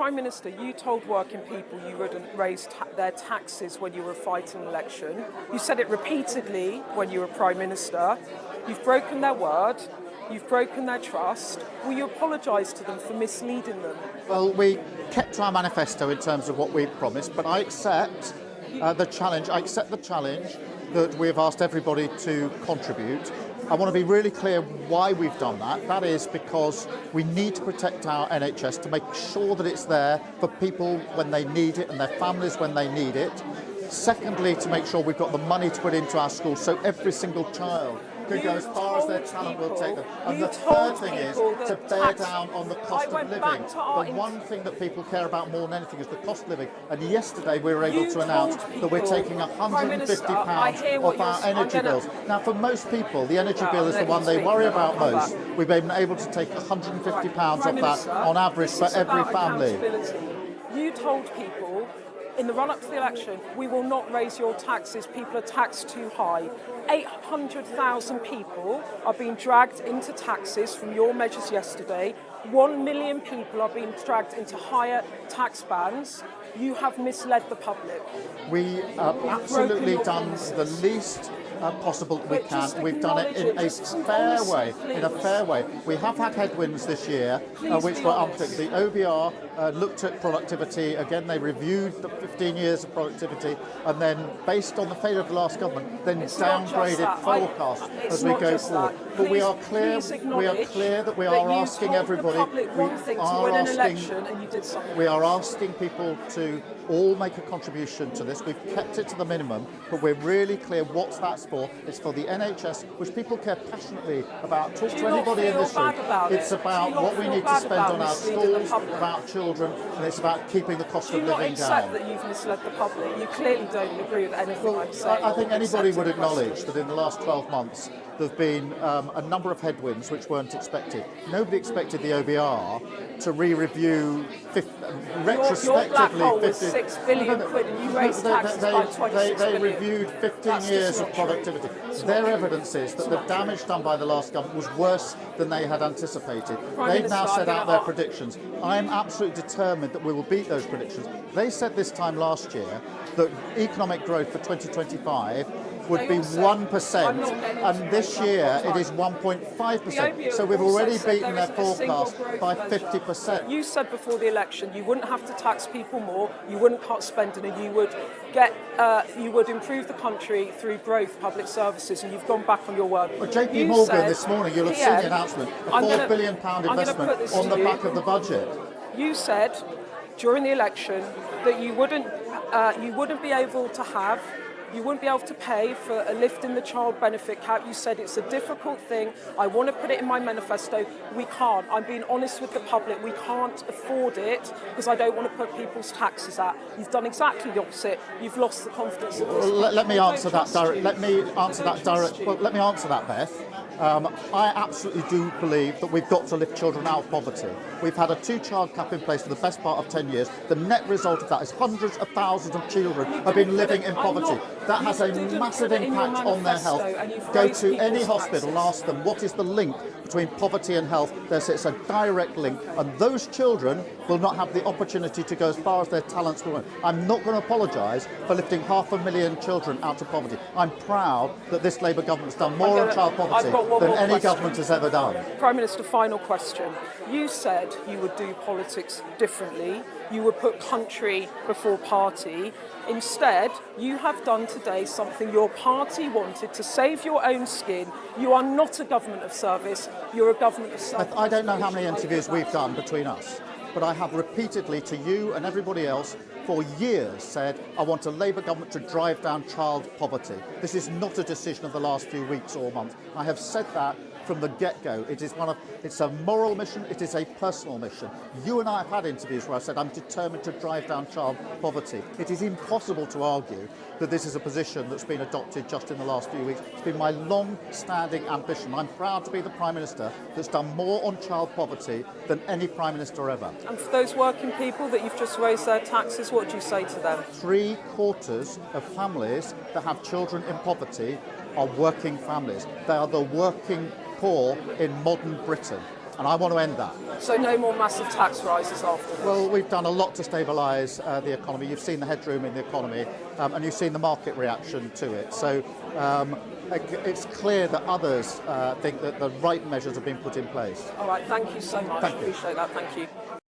Prime Minister, you told working people you wouldn't raise their taxes when you were fighting an election. You said it repeatedly when you were Prime Minister. You've broken their word. You've broken their trust. Will you apologise to them for misleading them? Well, we kept to our manifesto in terms of what we promised, but I accept the challenge. I accept the challenge that we have asked everybody to contribute. I want to be really clear why we've done that. That is because we need to protect our NHS to make sure that it's there for people when they need it and their families when they need it. Secondly, to make sure we've got the money to put into our schools so every single child can go as far as their talent will take them. And the third thing is to bear down on the cost of living. The one thing that people care about more than anything is the cost of living. And yesterday we were able to announce that we're taking £150 off our energy bills. Now, for most people, the energy bill is the one they worry about most. We've been able to take £150 off that on average for every family. You told people in the run-up to the election, we will not raise your taxes, people are taxed too high. 800,000 people are being dragged into taxes from your measures yesterday. 1 million people are being dragged into higher tax bands. You have misled the public. We have absolutely done the least possible we can. We've done it in a fair way. In a fair way. We have had headwinds this year, which were unpredictable. The OBR looked at productivity. Again, they reviewed the 15 years of productivity, and then, based on the failure of the last government, then downgraded forecasts as we go forward. But we are clear. We are clear that we are asking everybody. We are asking people to all make a contribution to this. We've kept it to the minimum, but we're really clear what that's for. It's for the NHS, which people care passionately about. Talk to anybody in this room. It's about what we need to spend on our schools, about children, and it's about keeping the cost of living down. Do you not accept that you've misled the public? You clearly don't agree with anything I'm saying. I think anybody would acknowledge that in the last 12 months there's been a number of headwinds which weren't expected. Nobody expected the OBR to re-review retrospectively. Your black hole was £6 billion and you raised taxes by 26 billion. They reviewed 15 years of productivity. Their evidence is that the damage done by the last government was worse than they had anticipated. They've now set out their predictions. I'm absolutely determined that we will beat those predictions. They said this time last year that economic growth for 2025 would be 1%, and this year it is 1.5%. So we've already beaten their forecast by 50%. You said before the election you wouldn't have to tax people more, you wouldn't cut spending, and you would improve the country through growth, public services, and you've gone back on your word. Well, JP Morgan this morning, you'll have seen the announcement, a £4 billion investment on the back of the budget. You said during the election that you wouldn't be able to pay for a lift in the child benefit cap. You said it's a difficult thing. I want to put it in my manifesto. We can't. I'm being honest with the public. We can't afford it because I don't want to put people's taxes up. You've done exactly the opposite. You've lost the confidence of this. Let me answer that direct. Let me answer that, Beth. I absolutely do believe that we've got to lift children out of poverty. We've had a 2-child cap in place for the best part of 10 years. The net result of that is hundreds of thousands of children have been living in poverty. That has a massive impact on their health. Go to any hospital, ask them what is the link between poverty and health. It's a direct link, and those children will not have the opportunity to go as far as their talents will. I'm not going to apologise for lifting 500,000 children out of poverty. I'm proud that this Labour government has done more on child poverty than any government has ever done. Prime Minister, final question. You said you would do politics differently. You would put country before party. Instead, you have done today something your party wanted to save your own skin. You are not a government of service, you're a government of service. I don't know how many interviews we've done between us, but I have repeatedly to you and everybody else for years said, I want a Labour government to drive down child poverty. This is not a decision of the last few weeks or months. I have said that from the get-go. It's a moral mission, it is a personal mission. You and I have had interviews where I said I'm determined to drive down child poverty. It is impossible to argue that this is a position that's been adopted just in the last few weeks. It's been my long-standing ambition. I'm proud to be the Prime Minister that's done more on child poverty than any Prime Minister ever. And for those working people that you've just raised their taxes, what do you say to them? 3/4 of families that have children in poverty are working families. They are the working poor in modern Britain. and I want to end that. So no more massive tax rises afterwards? Well, we've done a lot to stabilise the economy. You've seen the headroom in the economy, and you've seen the market reaction to it. So it's clear that others think that the right measures have been put in place. All right, thank you so much. Thank you. Appreciate that, thank you.